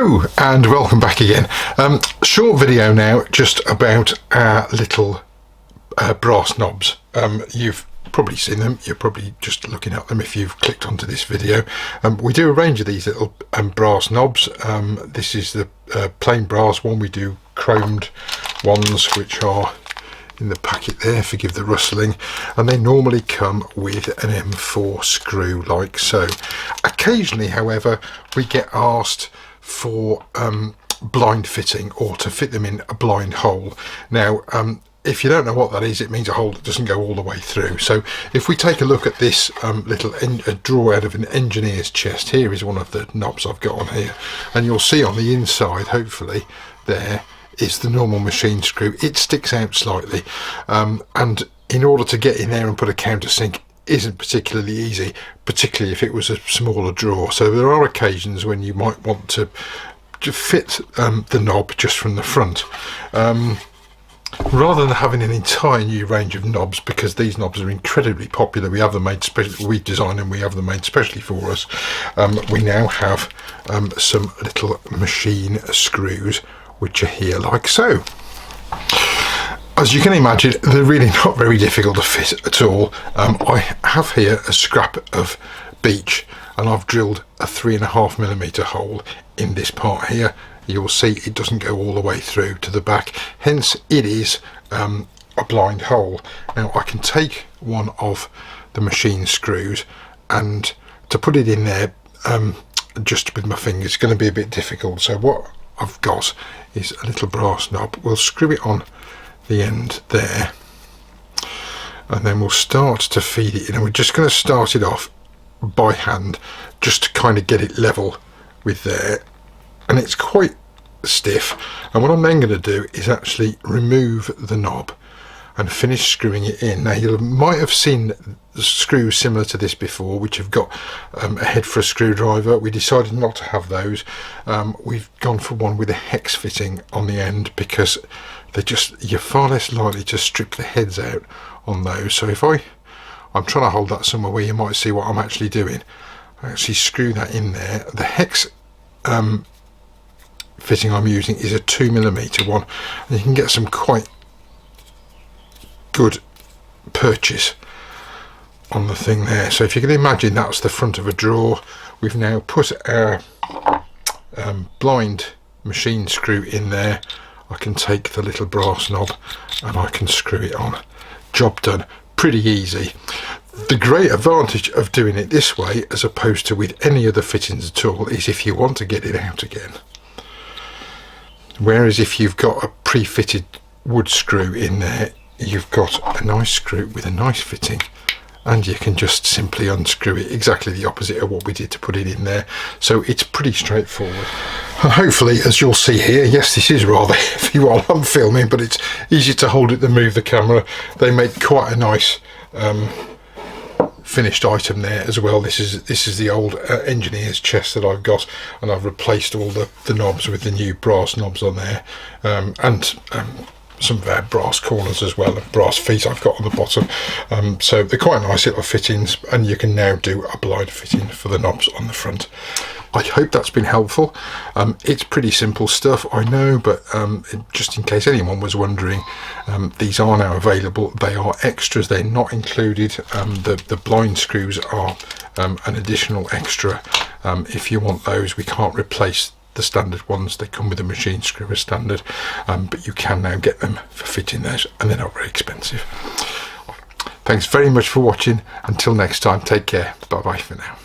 Hello and welcome back again. Short video now just about our little brass knobs. You've probably seen them, you're probably just looking at them if you've clicked onto this video. We do a range of these little brass knobs. This is the plain brass one. We do chromed ones which are in the packet there, forgive the rustling, and they normally come with an M4 screw like so. Occasionally, however, we get asked for blind fitting, or to fit them in a blind hole. Now if you don't know what that is, it means a hole that doesn't go all the way through. So if we take a look at this little drawer out of an engineer's chest, here is one of the knobs I've got on here, and you'll see on the inside, hopefully, there is the normal machine screw. It sticks out slightly, and in order to get in there and put a countersink isn't particularly easy, particularly if it was a smaller drawer. So there are occasions when you might want to fit the knob just from the front, rather than having an entire new range of knobs, because these knobs are incredibly popular. We have them made specially, we design them, we have them made specially for us. We now have some little machine screws which are here like so. As you can imagine, they're really not very difficult to fit at all. I have here a scrap of beech, and I've drilled a 3.5mm hole in this part here. You'll see it doesn't go all the way through to the back, hence it is a blind hole. Now I can take one of the machine screws, and to put it in there just with my fingers is going to be a bit difficult. So what I've got is a little brass knob. We'll screw it on the end there, and then we'll start to feed it in, and we're just going to start it off by hand just to kind of get it level with there, and it's quite stiff. And what I'm then going to do is actually remove the knob and finish screwing it in. Now you might have seen screws similar to this before which have got a head for a screwdriver. We decided not to have those. We've gone for one with a hex fitting on the end, because you're far less likely to strip the heads out on those. So if I'm trying to hold that somewhere where you might see what I'm actually doing. I actually screw that in there. The hex fitting I'm using is a 2mm one, and you can get some quite good purchase on the thing there. So if you can imagine, that's the front of a drawer. We've now put our blind machine screw in there. I can take the little brass knob and I can screw it on. Job done. Pretty easy. The great advantage of doing it this way, as opposed to with any other fittings at all, is if you want to get it out again. Whereas if you've got a pre-fitted wood screw in there, you've got a nice screw with a nice fitting, and you can just simply unscrew it, exactly the opposite of what we did to put it in there. So it's pretty straightforward. And hopefully, as you'll see here, yes, this is rather heavy while I'm filming, but it's easier to hold it than move the camera. They make quite a nice finished item there as well. This is the old engineer's chest that I've got, and I've replaced all the knobs with the new brass knobs on there, and some of our brass corners as well, and brass feet I've got on the bottom. So they're quite nice little fittings, and you can now do a blind fitting for the knobs on the front. I hope that's been helpful. It's pretty simple stuff, I know, but just in case anyone was wondering, these are now available. They are extras, they're not included. The blind screws are an additional extra. If you want those, we can't replace the standard ones. They come with a machine screw as standard, but you can now get them for fitting those, and they're not very expensive. Thanks very much for watching. Until next time, take care. Bye bye for now.